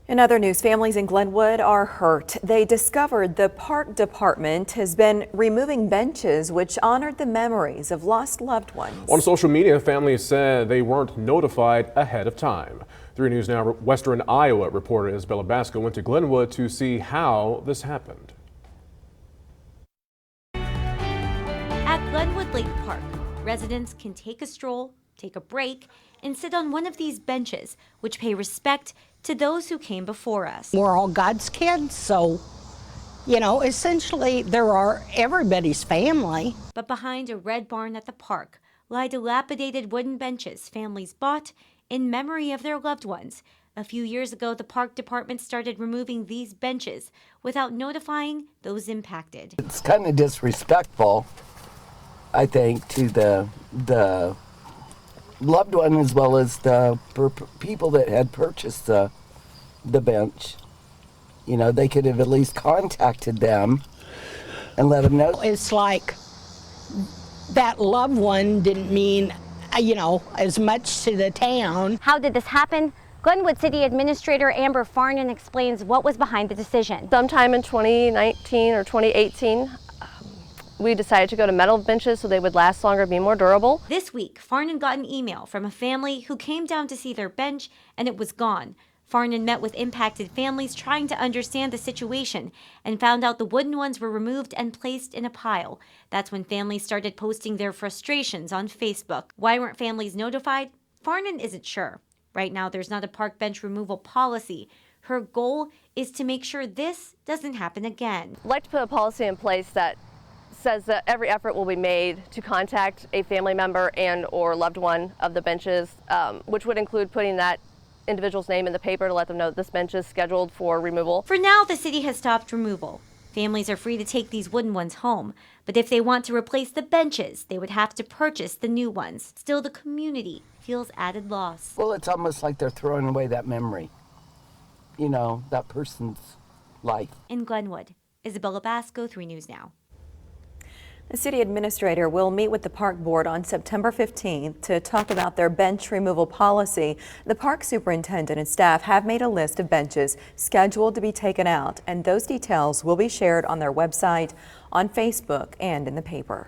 In other news, families in Glenwood are hurt. They discovered the park department has been removing benches which honored the memories of lost loved ones. On social media, families said they weren't notified ahead of time. 3 News Now Western Iowa reporter Isabella Basco went to Glenwood to see how this happened. At Glenwood Lake Park, residents can take a stroll, take a break, and sit on one of these benches, which pay respect to those who came before us. We're all God's kids, so, essentially they're everybody's family. But behind a red barn at the park lie dilapidated wooden benches families bought in memory of their loved ones. A few years ago, the park department started removing these benches without notifying those impacted. It's kind of disrespectful, I think, to the loved one as well as the people that had purchased the bench. They could have at least contacted them and let them know. It's like that loved one didn't mean, as much to the town. How did this happen? Glenwood City Administrator Amber Farnan explains what was behind the decision. Sometime in 2019 or 2018, we decided to go to metal benches so they would last longer, be more durable. This week, Farnan got an email from a family who came down to see their bench and it was gone. Farnan met with impacted families trying to understand the situation and found out the wooden ones were removed and placed in a pile. That's when families started posting their frustrations on Facebook. Why weren't families notified? Farnan isn't sure. Right now, there's not a park bench removal policy. Her goal is to make sure this doesn't happen again. I'd like to put a policy in place that says that every effort will be made to contact a family member and or loved one of the benches, which would include putting that individual's name in the paper to let them know that this bench is scheduled for removal. For now, the city has stopped removal. Families are free to take these wooden ones home, but if they want to replace the benches, they would have to purchase the new ones. Still, the community feels added loss. Well, it's almost like they're throwing away that memory, that person's life. In Glenwood, Isabella Basco, 3 News Now. The city administrator will meet with the park board on September 15th to talk about their bench removal policy. The park superintendent and staff have made a list of benches scheduled to be taken out, and those details will be shared on their website, on Facebook, and in the paper.